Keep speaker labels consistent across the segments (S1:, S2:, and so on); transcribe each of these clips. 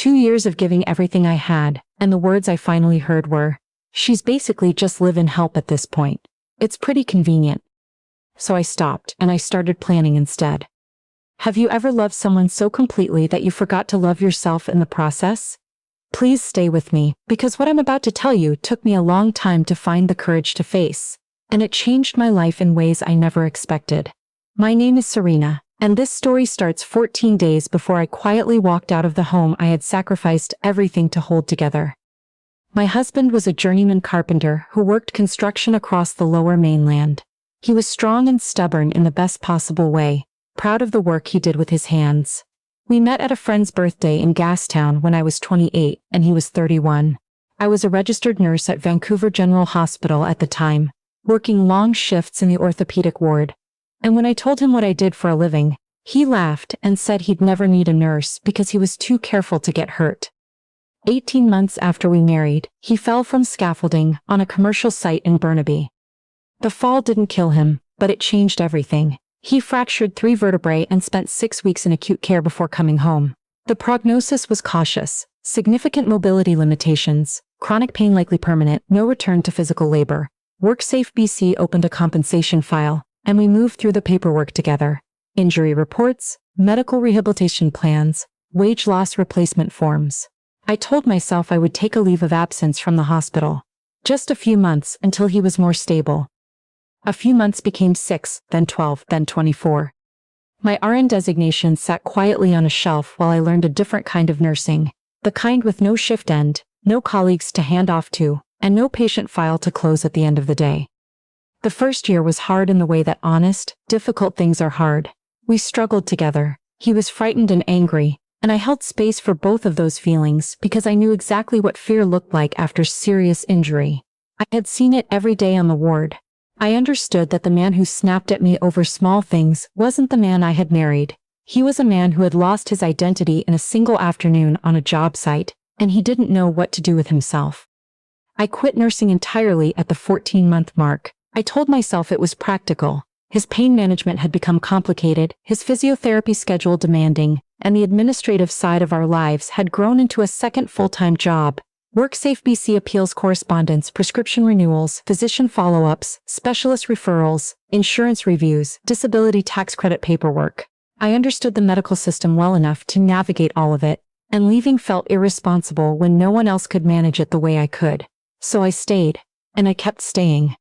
S1: 2 years of giving everything I had, and the words I finally heard were, "She's basically just live-in help at this point. It's pretty convenient." So I stopped, and I started planning instead. Have you ever loved someone so completely that you forgot to love yourself in the process? Please stay with me, because what I'm about to tell you took me a long time to find the courage to face, and it changed my life in ways I never expected. My name is Serena, and this story starts 14 days before I quietly walked out of the home I had sacrificed everything to hold together. My husband was a journeyman carpenter who worked construction across the Lower Mainland. He was strong and stubborn in the best possible way, proud of the work he did with his hands. We met at a friend's birthday in Gastown when I was 28 and he was 31. I was a registered nurse at Vancouver General Hospital at the time, working long shifts in the orthopedic ward. And when I told him what I did for a living, he laughed and said he'd never need a nurse because he was too careful to get hurt. 18 months after we married, he fell from scaffolding on a commercial site in Burnaby. The fall didn't kill him, but it changed everything. He fractured 3 vertebrae and spent 6 weeks in acute care before coming home. The prognosis was cautious: significant mobility limitations, chronic pain likely permanent, no return to physical labor. WorkSafe BC opened a compensation file, and we moved through the paperwork together. Injury reports, medical rehabilitation plans, wage loss replacement forms. I told myself I would take a leave of absence from the hospital. Just a few months until he was more stable. A few months became 6, then 12, then 24. My RN designation sat quietly on a shelf while I learned a different kind of nursing, the kind with no shift end, no colleagues to hand off to, and no patient file to close at the end of the day. The first year was hard in the way that honest, difficult things are hard. We struggled together. He was frightened and angry, and I held space for both of those feelings because I knew exactly what fear looked like after serious injury. I had seen it every day on the ward. I understood that the man who snapped at me over small things wasn't the man I had married. He was a man who had lost his identity in a single afternoon on a job site, and he didn't know what to do with himself. I quit nursing entirely at the 14-month mark. I told myself it was practical. His pain management had become complicated, his physiotherapy schedule demanding, and the administrative side of our lives had grown into a second full-time job. WorkSafe BC appeals correspondence, prescription renewals, physician follow-ups, specialist referrals, insurance reviews, disability tax credit paperwork. I understood the medical system well enough to navigate all of it, and leaving felt irresponsible when no one else could manage it the way I could. So I stayed, and I kept staying.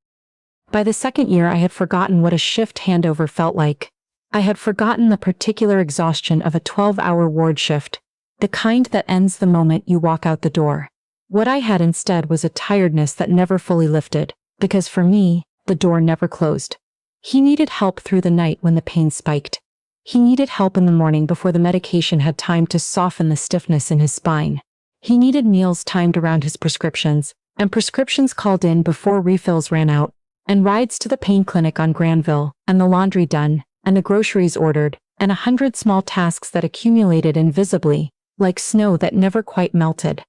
S1: By the second year I had forgotten what a shift handover felt like. I had forgotten the particular exhaustion of a 12-hour ward shift, the kind that ends the moment you walk out the door. What I had instead was a tiredness that never fully lifted, because for me, the door never closed. He needed help through the night when the pain spiked. He needed help in the morning before the medication had time to soften the stiffness in his spine. He needed meals timed around his prescriptions, and prescriptions called in before refills ran out, and rides to the pain clinic on Granville, and the laundry done, and the groceries ordered, and 100 small tasks that accumulated invisibly, like snow that never quite melted.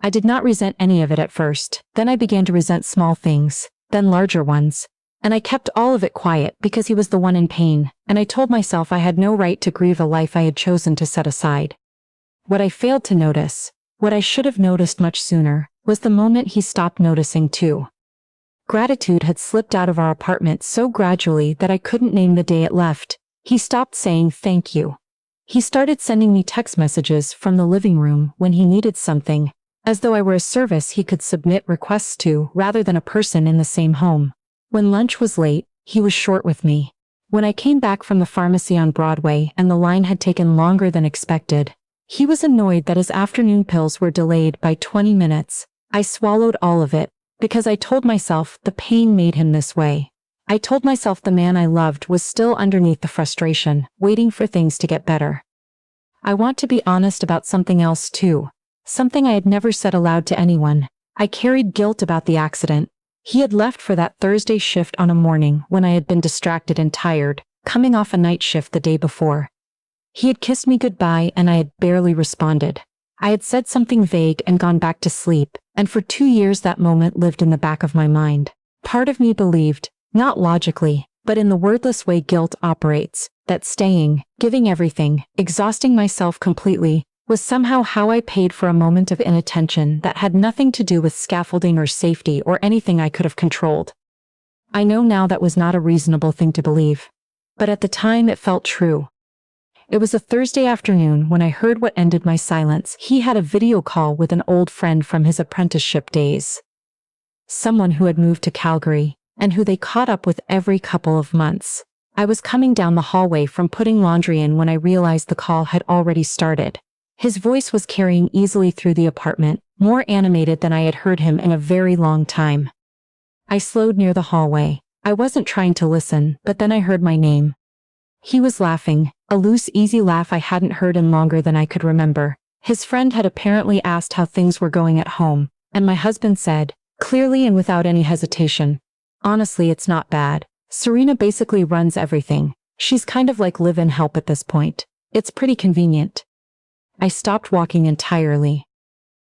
S1: I did not resent any of it at first, then I began to resent small things, then larger ones, and I kept all of it quiet because he was the one in pain, and I told myself I had no right to grieve a life I had chosen to set aside. What I failed to notice, what I should have noticed much sooner, was the moment he stopped noticing too. Gratitude had slipped out of our apartment so gradually that I couldn't name the day it left. He stopped saying thank you. He started sending me text messages from the living room when he needed something, as though I were a service he could submit requests to rather than a person in the same home. When lunch was late, he was short with me. When I came back from the pharmacy on Broadway and the line had taken longer than expected, he was annoyed that his afternoon pills were delayed by 20 minutes. I swallowed all of it, because I told myself the pain made him this way. I told myself the man I loved was still underneath the frustration, waiting for things to get better. I want to be honest about something else too. Something I had never said aloud to anyone. I carried guilt about the accident. He had left for that Thursday shift on a morning when I had been distracted and tired, coming off a night shift the day before. He had kissed me goodbye and I had barely responded. I had said something vague and gone back to sleep, and for 2 years that moment lived in the back of my mind. Part of me believed, not logically, but in the wordless way guilt operates, that staying, giving everything, exhausting myself completely, was somehow how I paid for a moment of inattention that had nothing to do with scaffolding or safety or anything I could have controlled. I know now that was not a reasonable thing to believe. But at the time it felt true. It was a Thursday afternoon when I heard what ended my silence. He had a video call with an old friend from his apprenticeship days. Someone who had moved to Calgary, and who they caught up with every couple of months. I was coming down the hallway from putting laundry in when I realized the call had already started. His voice was carrying easily through the apartment, more animated than I had heard him in a very long time. I slowed near the hallway. I wasn't trying to listen, but then I heard my name. He was laughing, a loose, easy laugh I hadn't heard in longer than I could remember. His friend had apparently asked how things were going at home, and my husband said, clearly and without any hesitation, honestly, it's not bad. Serena basically runs everything. She's kind of like live-in help at this point. It's pretty convenient. I stopped walking entirely.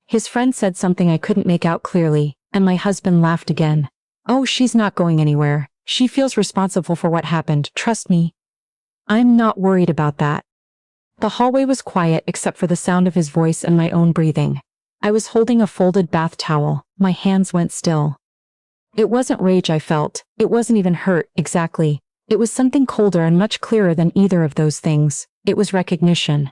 S1: His friend said something I couldn't make out clearly, and my husband laughed again. Oh, she's not going anywhere. She feels responsible for what happened, trust me. I'm not worried about that. The hallway was quiet except for the sound of his voice and my own breathing. I was holding a folded bath towel. My hands went still. It wasn't rage I felt. It wasn't even hurt, exactly. It was something colder and much clearer than either of those things. It was recognition.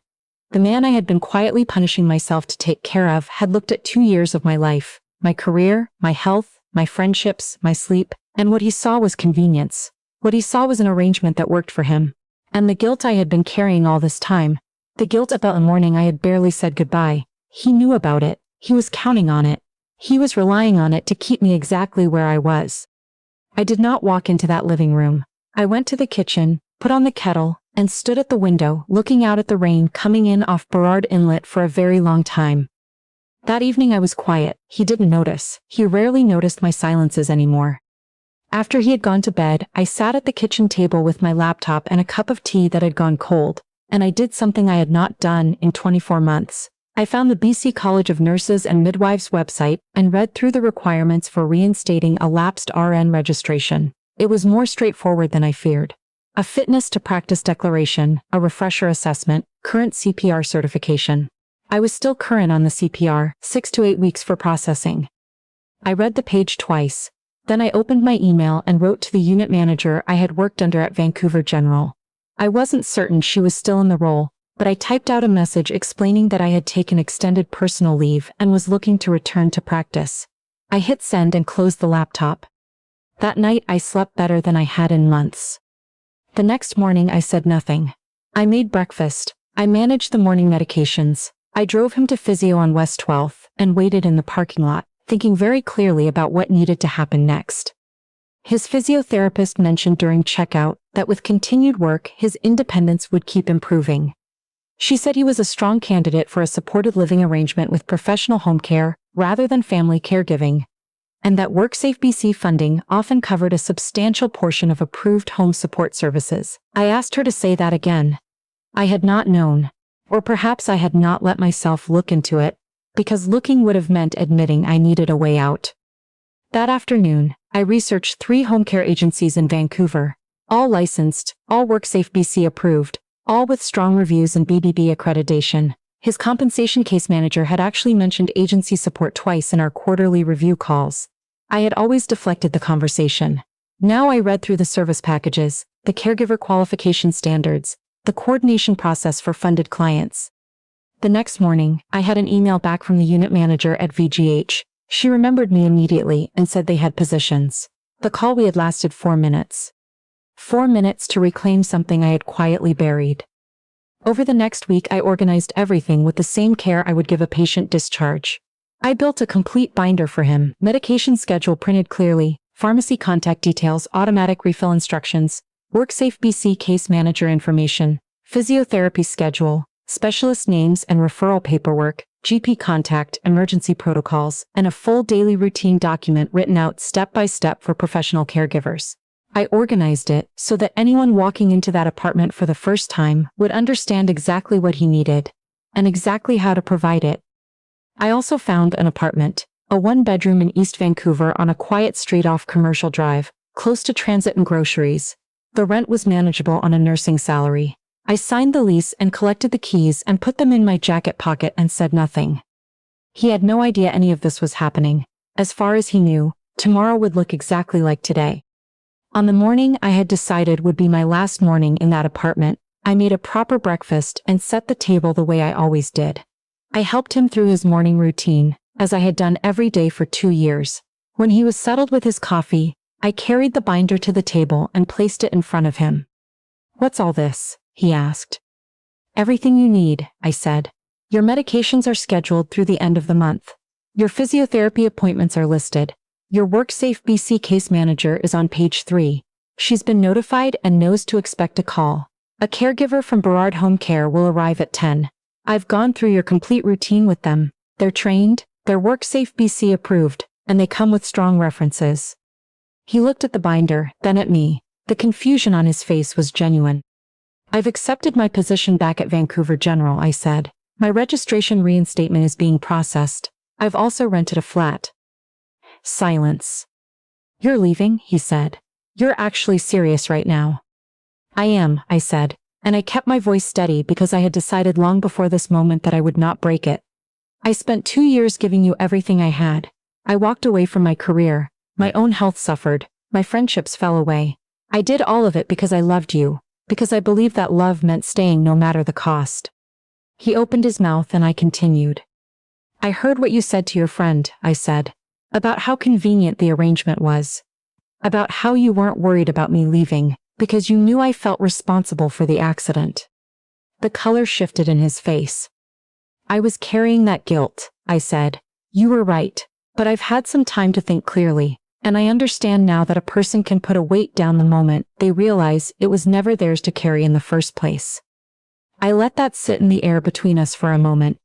S1: The man I had been quietly punishing myself to take care of had looked at 2 years of my life, my career, my health, my friendships, my sleep, and what he saw was convenience. What he saw was an arrangement that worked for him. And the guilt I had been carrying all this time, the guilt about the morning I had barely said goodbye, he knew about it. He was counting on it. He was relying on it to keep me exactly where I was. I did not walk into that living room. I went to the kitchen, put on the kettle, and stood at the window, looking out at the rain coming in off Burrard Inlet for a very long time. That evening I was quiet. He didn't notice. He rarely noticed my silences anymore. After he had gone to bed, I sat at the kitchen table with my laptop and a cup of tea that had gone cold, and I did something I had not done in 24 months. I found the BC College of Nurses and Midwives website and read through the requirements for reinstating a lapsed RN registration. It was more straightforward than I feared. A fitness to practice declaration, a refresher assessment, current CPR certification. I was still current on the CPR, 6 to 8 weeks for processing. I read the page twice. Then I opened my email and wrote to the unit manager I had worked under at Vancouver General. I wasn't certain she was still in the role, but I typed out a message explaining that I had taken extended personal leave and was looking to return to practice. I hit send and closed the laptop. That night I slept better than I had in months. The next morning I said nothing. I made breakfast. I managed the morning medications. I drove him to physio on West 12th and waited in the parking lot, thinking very clearly about what needed to happen next. His physiotherapist mentioned during checkout that with continued work, his independence would keep improving. She said he was a strong candidate for a supported living arrangement with professional home care rather than family caregiving, and that WorkSafe BC funding often covered a substantial portion of approved home support services. I asked her to say that again. I had not known, or perhaps I had not let myself look into it, because looking would have meant admitting I needed a way out. That afternoon, I researched 3 home care agencies in Vancouver, all licensed, all WorkSafe BC approved, all with strong reviews and BBB accreditation. His compensation case manager had actually mentioned agency support twice in our quarterly review calls. I had always deflected the conversation. Now I read through the service packages, the caregiver qualification standards, the coordination process for funded clients. The next morning, I had an email back from the unit manager at VGH. She remembered me immediately and said they had positions. The call we had lasted 4 minutes. 4 minutes to reclaim something I had quietly buried. Over the next week I organized everything with the same care I would give a patient discharge. I built a complete binder for him, medication schedule printed clearly, pharmacy contact details, automatic refill instructions, WorkSafe BC case manager information, physiotherapy schedule, specialist names and referral paperwork, GP contact, emergency protocols, and a full daily routine document written out step by step for professional caregivers. I organized it so that anyone walking into that apartment for the first time would understand exactly what he needed, and exactly how to provide it. I also found an apartment, a 1-bedroom in East Vancouver on a quiet street off Commercial Drive, close to transit and groceries. The rent was manageable on a nursing salary. I signed the lease and collected the keys and put them in my jacket pocket and said nothing. He had no idea any of this was happening. As far as he knew, tomorrow would look exactly like today. On the morning I had decided would be my last morning in that apartment, I made a proper breakfast and set the table the way I always did. I helped him through his morning routine, as I had done every day for 2 years. When he was settled with his coffee, I carried the binder to the table and placed it in front of him. "What's all this?" he asked. "Everything you need," I said. "Your medications are scheduled through the end of the month. Your physiotherapy appointments are listed. Your WorkSafe BC case manager is on page 3. She's been notified and knows to expect a call. A caregiver from Burrard Home Care will arrive at 10. I've gone through your complete routine with them. They're trained, they're WorkSafe BC approved, and they come with strong references." He looked at the binder, then at me. The confusion on his face was genuine. "I've accepted my position back at Vancouver General," I said. "My registration reinstatement is being processed. I've also rented a flat." Silence. "You're leaving?" he said. "You're actually serious right now?" "I am," I said, and I kept my voice steady because I had decided long before this moment that I would not break it. "I spent 2 years giving you everything I had. I walked away from my career. My own health suffered. My friendships fell away. I did all of it because I loved you, because I believed that love meant staying no matter the cost." He opened his mouth and I continued. "I heard what you said to your friend," I said, "about how convenient the arrangement was. About how you weren't worried about me leaving, because you knew I felt responsible for the accident." The color shifted in his face. "I was carrying that guilt," I said. "You were right, but I've had some time to think clearly, and I understand now that a person can put a weight down the moment they realize it was never theirs to carry in the first place." I let that sit in the air between us for a moment.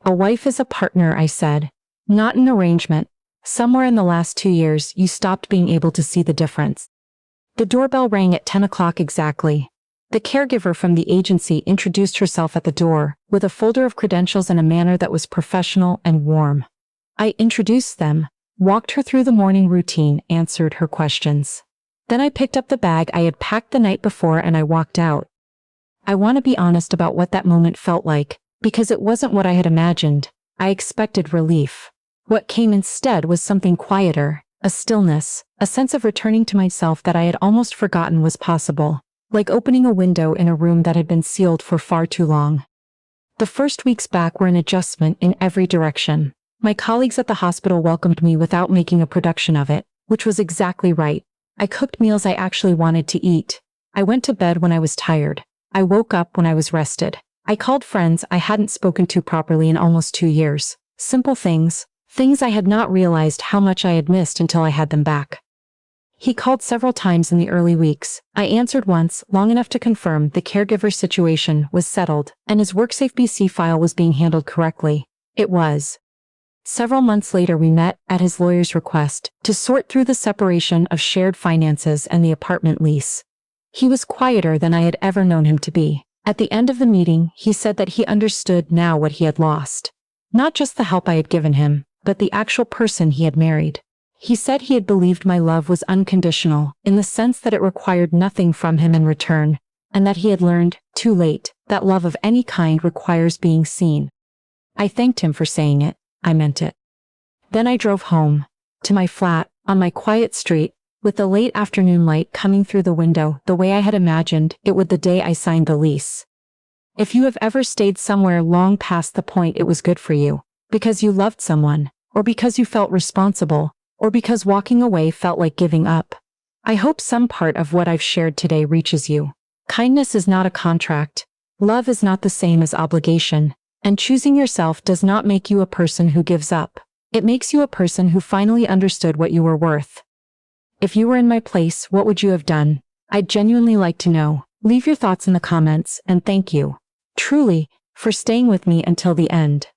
S1: "A wife is a partner," I said, "not an arrangement. Somewhere in the last 2 years you stopped being able to see the difference." The doorbell rang at 10 o'clock exactly. The caregiver from the agency introduced herself at the door, with a folder of credentials in a manner that was professional and warm. I introduced them, walked her through the morning routine, answered her questions. Then I picked up the bag I had packed the night before and I walked out. I want to be honest about what that moment felt like, because it wasn't what I had imagined. I expected relief. What came instead was something quieter, a stillness, a sense of returning to myself that I had almost forgotten was possible, like opening a window in a room that had been sealed for far too long. The first weeks back were an adjustment in every direction. My colleagues at the hospital welcomed me without making a production of it, which was exactly right. I cooked meals I actually wanted to eat. I went to bed when I was tired. I woke up when I was rested. I called friends I hadn't spoken to properly in almost 2 years. Simple things, things I had not realized how much I had missed until I had them back. He called several times in the early weeks. I answered once, long enough to confirm the caregiver situation was settled and his WorkSafe BC file was being handled correctly. It was. Several months later we met, at his lawyer's request, to sort through the separation of shared finances and the apartment lease. He was quieter than I had ever known him to be. At the end of the meeting, he said that he understood now what he had lost. Not just the help I had given him, but the actual person he had married. He said he had believed my love was unconditional, in the sense that it required nothing from him in return, and that he had learned, too late, that love of any kind requires being seen. I thanked him for saying it. I meant it. Then I drove home, to my flat, on my quiet street, with the late afternoon light coming through the window the way I had imagined it would the day I signed the lease. If you have ever stayed somewhere long past the point it was good for you, because you loved someone, or because you felt responsible, or because walking away felt like giving up, I hope some part of what I've shared today reaches you. Kindness is not a contract. Love is not the same as obligation. And choosing yourself does not make you a person who gives up. It makes you a person who finally understood what you were worth. If you were in my place, what would you have done? I'd genuinely like to know. Leave your thoughts in the comments, and thank you, truly, for staying with me until the end.